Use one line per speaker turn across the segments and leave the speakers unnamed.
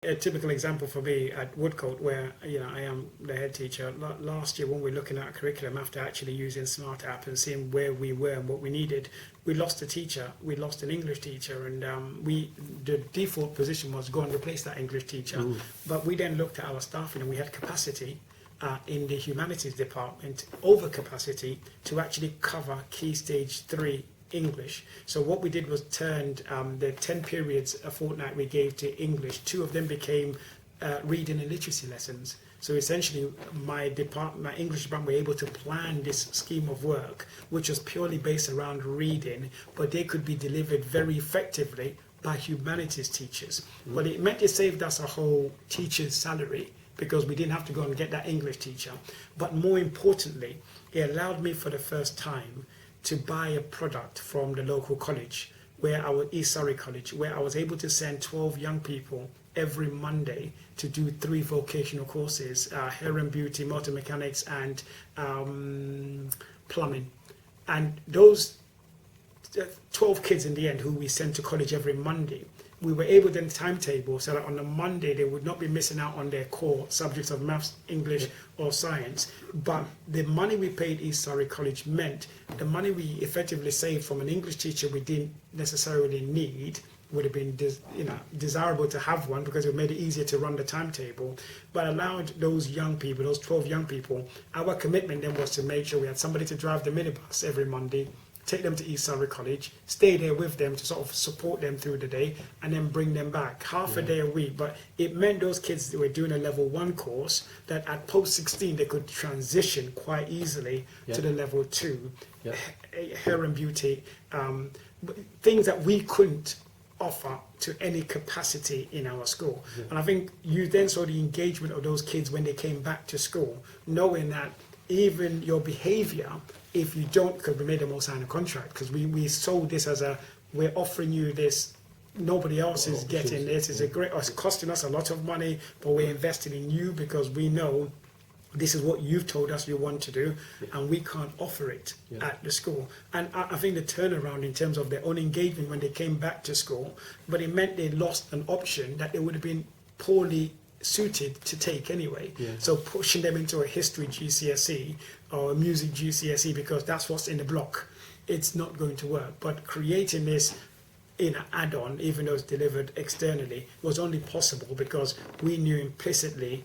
a typical example for me at Woodcote, where I am the head teacher. Last year, when we were looking at a curriculum after actually using Smart App and seeing where we were and what we needed, we lost a teacher. We lost an English teacher, and the default position was go and replace that English teacher. But we then looked at our staffing, and we had capacity in the humanities department, over capacity to actually cover Key Stage 3 English. So what we did was turned the 10 periods a fortnight we gave to English, 2 of them became reading and literacy lessons. So essentially my English department were able to plan this scheme of work, which was purely based around reading, but they could be delivered very effectively by humanities teachers. Well, it meant it saved us a whole teacher's salary, because we didn't have to go and get that English teacher. But more importantly, it allowed me for the first time to buy a product from the local college, East Surrey College, where I was able to send 12 young people every Monday to do 3 vocational courses, hair and beauty, motor mechanics, and plumbing. And those 12 kids in the end, who we sent to college every Monday, we were able to then timetable so that on the Monday they would not be missing out on their core subjects of maths, English or science. But the money we paid East Surrey College meant the money we effectively saved from an English teacher we didn't necessarily need. Would have been desirable to have one, because it made it easier to run the timetable, but allowed those young people, those 12 young people, our commitment then was to make sure we had somebody to drive the minibus every Monday, take them to East Surrey College, stay there with them to sort of support them through the day, and then bring them back half a day a week. But it meant those kids that were doing a level 1 course, that at post 16 they could transition quite easily to the level 2, hair and beauty, things that we couldn't offer to any capacity in our school. And I think you then saw the engagement of those kids when they came back to school, knowing that even your behavior, if you don't, because we made them all sign a contract, because we sold this as we're offering you this, nobody else is getting this, it's costing us a lot of money, but we're investing in you because we know this is what you've told us you want to do, and we can't offer it at the school. And I think the turnaround in terms of their own engagement when they came back to school, but it meant they lost an option that they would have been poorly suited to take anyway. So pushing them into a history GCSE or a music GCSE because that's what's in the block, it's not going to work. But creating this in an add-on, even though it's delivered externally, was only possible because we knew implicitly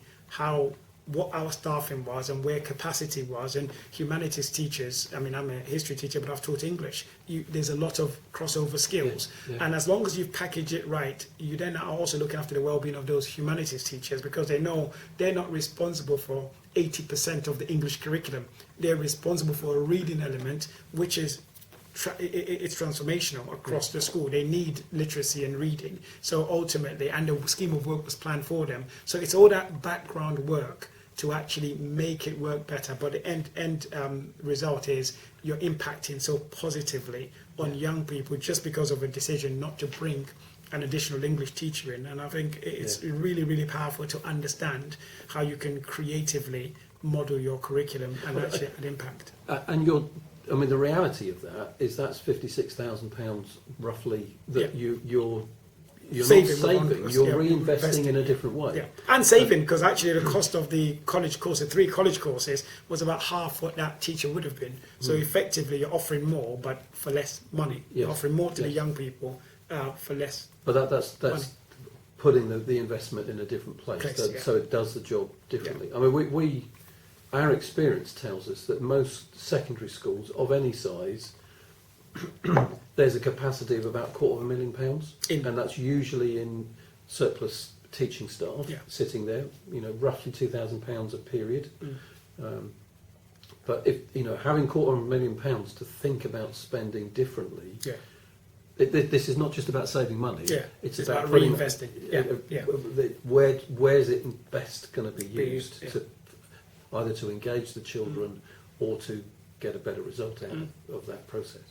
what our staffing was and where capacity was. And humanities teachers, I mean, I'm a history teacher, but I've taught English. There's a lot of crossover skills. And as long as you package it right, you then are also looking after the well-being of those humanities teachers, because they know they're not responsible for 80% of the English curriculum. They're responsible for a reading element, which is it's transformational across the school. They need literacy and reading. So ultimately, and the scheme of work was planned for them. So it's all that background work to actually make it work better. But the end result is you're impacting so positively on young people just because of a decision not to bring an additional English teacher in. And I think it's really, really powerful to understand how you can creatively model your curriculum and actually have an impact.
And the reality of that is that's £56,000 roughly that you're saving, not saving, you're reinvesting in a different way.
And saving, because actually the cost of the college course, the 3 college courses, was about half what that teacher would have been. So effectively you're offering more, but for less money. You're offering more to the young people for less
But that's
money.
Putting the investment in a different place, so it does the job differently. I mean, our experience tells us that most secondary schools of any size, there's a capacity of about £250,000, and that's usually in surplus teaching staff sitting there, roughly £2,000 a period. But if having £250,000 to think about spending differently, this is not just about saving money.
It's about reinvesting.
Where's it best going to be used to either to engage the children or to get a better result out of that process.